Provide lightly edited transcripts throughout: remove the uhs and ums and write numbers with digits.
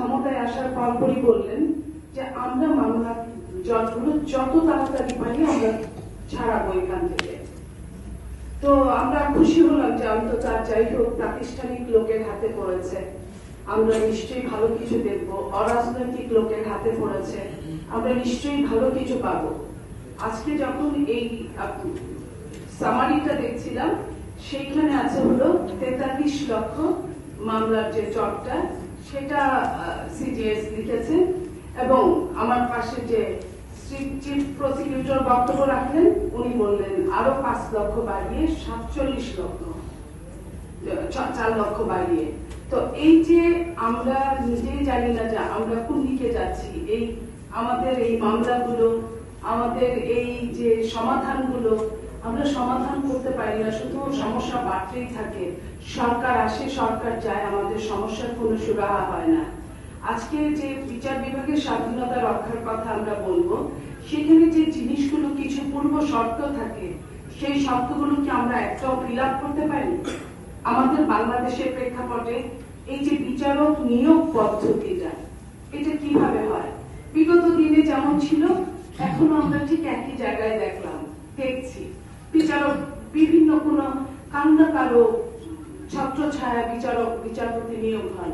ক্ষমতায় আসার পরপরই বললেন যে আমরা মামলার জটগুলো যত তাড়াতাড়ি পারি আমরা ছাড়াবো এখান থেকে। তো আমরা খুশি হলাম যে অন্তত যাই হোক প্রাতিষ্ঠানিক লোকের হাতে পড়েছে, আমরা নিশ্চয়ই ভালো কিছু দেখব। অরাজনৈতিক লোকের হাতে পড়েছে, আমরা নিশ্চয়ই ভালো কিছু পাবো। আজকে যখন এই সামারিটা দেখছিলাম সেইখানে আছে হলো 43 লক্ষ মামলার যে চটটা সেটা সিজিএস লিখেছে, এবং আমার পাশে যে চিফ প্রসিকিউটর বক্তব্য রাখলেন উনি বললেন আরো 5 লক্ষ বাড়িয়ে 47 লক্ষ, 4 লক্ষ বাড়িয়ে। তো এই যে আমরা নিজেই জানি না যে আমরা কোন দিকে যাচ্ছি, এই আমাদের এই মামলাগুলো, আমাদের এই যে সমাধানগুলো আমরা সমাধান করতে পারি না, শুধু সমস্যা বাড়তেই থাকে। সরকার আসে সরকার যায়, আমাদের সমস্যার কোনো সুরাহা হয় না। আজকে যে বিচার বিভাগের স্বাধীনতা রক্ষার কথা আমরা বলবো, সেখানে যে জিনিসগুলো কিছু পূর্ব শর্ত থাকে সেই শর্তগুলো কি আমরা একটাও ফিল আপ করতে পারি? আমাদের বাংলাদেশের প্রেক্ষাপটে এই যে বিচারক নিয়োগ পদ্ধতিটা এটা কিভাবে হয়? বিগত দিনে যেমন ছিল এখনো আমরা ঠিক একই জায়গায় দেখছি। বিচারক বিভিন্ন কোন কান্না কারো ছত্র ছায়া বিচারক বিচারপতি নিয়োগ হন।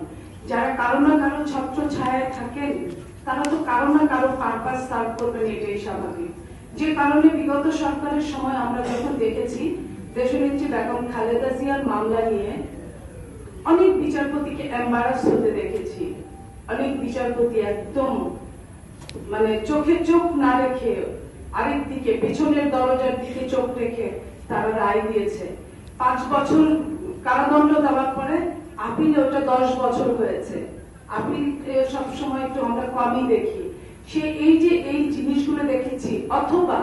যারা কারো না কারো ছত্র ছায়ায় থাকেন তারা তো কারো না কারো পারপাস সার্ভ করবেন, এটাই স্বাভাবিক। যে কারণে বিগত সরকারের সময় আমরা যখন দেখেছি দেশনেত্রী বেগম খালেদা জিয়ার মামলা নিয়ে অনেক বিচারপতিকে এম্বারাস হতে দেখেছি। অনেক বিচারপতি একদম মানে চোখে চোখ না রেখে আরেক দিকে পেছনের দরজার দিকে চোখ রেখে তারা রায় দিয়েছে। 5 বছর কারাদণ্ড দেওয়ার পরে আপিলে ওটা 10 বছর হয়েছে। আপিল সবসময় একটু আমরা কমই দেখি। সে এই যে এই জিনিসগুলো দেখেছি। অথবা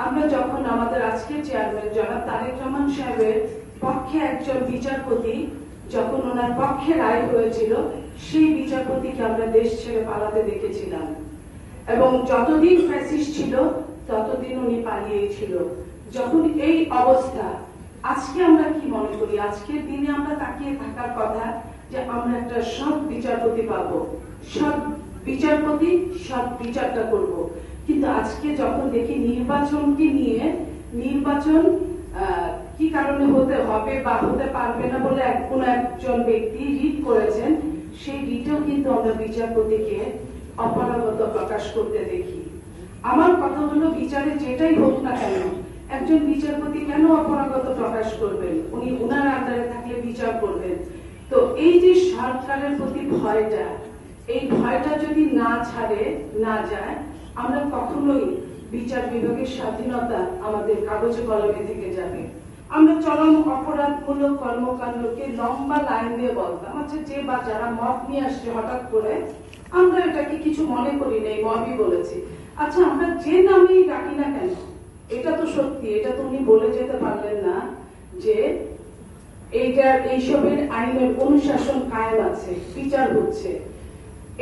আমরা যখন আমাদের আজকের চেয়ারম্যান জনাব তারেক রহমান সাহেবের পক্ষে একজন বিচারপতি যখন ওনার পক্ষে রায় হয়েছিল, সেই বিচারপতিকে আমরা দেশ ছেড়ে পালাতে দেখেছিলাম, এবং যতদিন ফ্যাসিস্ট ছিল ততদিন উনি পালিয়েই ছিল। যখন এই অবস্থা, আজকে আমরা কি মনে করি? আজকের দিনে আমরা তাকিয়ে থাকার কথা যে আমরা একটা সৎ বিচারপতি পাবো, সৎ বিচারপতি সৎ বিচারটা করব। কিন্তু আজকে যখন দেখি নির্বাচনকে নিয়ে, নির্বাচন কি কারণে হতে হবে বা হতে পারবে না বলে কোন একজন ব্যক্তি রিট করেছেন, সেই রিটেও কিন্তু আমরা বিচারপতিকে অপারগত প্রকাশ করতে দেখি। আমার কথা হলো বিচারে যেটাই হোক না কেন একজন বিচারপতি কেন অপারগত প্রকাশ করবেন? উনি ওনার আন্ডারে থাকলে বিচার করবেন। তো এই যে সরকারের প্রতি ভয়টা, এই ভয়টা যদি না ছাড়ে না যায়, আমরা কখনোই বিচার বিভাগের স্বাধীনতা আমাদের কাগজে কলমে থেকে যাবে। আমরা চরম অপরাধমূলক কর্মকাণ্ডকে লম্বা লাইন দিয়ে বলতাম, আচ্ছা যে বা যারা মদ নিয়ে আসছে হঠাৎ করে, আমরা এটাকে কিছু মনে করি না, মবই বলেছি। আচ্ছা আমরা যে নামেই ডাকি না কেন, এটা তো সত্যি, এটা তো উনি বলে যেতে পারলেন না যে এইসবের আইনের অনুশাসন কায়েম আছে, বিচার হচ্ছে।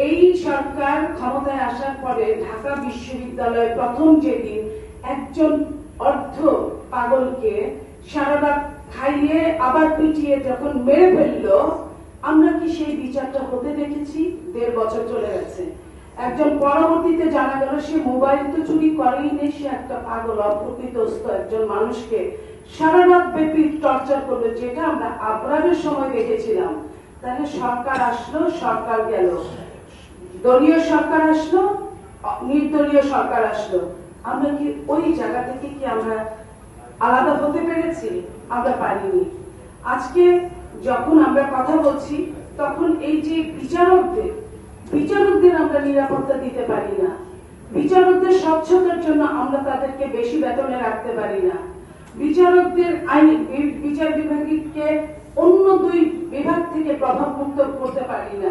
এই সরকার ক্ষমতায় আসার পরে ঢাকা বিশ্ববিদ্যালয়ে প্রথম যেদিন একজন অর্ধ পাগলকে সারা রাত খাইয়ে আবার পিটিয়ে যখন মেরে ফেললো, আমরা কি সেই বিচারটা হতে দেখেছি? 1.5 বছর চলে গেছে। একজন পরবর্তীতে জানা গেল সে মোবাইল তো চুরি করেই নেই, সে একটা পাগল অপ্রকৃতস্থ একজন মানুষকে সারা রাত ব্যাপী টর্চার করলো, যেটা আমরা আবরারের সময় দেখেছিলাম। তাহলে সরকার আসলো, সরকার গেল, দলীয় সরকার আসলো, নির্দলীয় সরকার আসলো, আমরা কি ওই জায়গা থেকে কি আমরা আলাদা হতে পেরেছি? আমরা পারিনি। আজকে যখন আমরা কথা বলছি তখন এই যে বিচারকদের আমরা নিরাপত্তা দিতে পারি না, বিচারকদের স্বচ্ছতার জন্য আমরা তাদেরকে বেশি বেতনে রাখতে পারি না, বিচারকদের বিচার বিভাগকে অন্য 2 বিভাগ থেকে প্রভাবমুক্ত করতে পারি না।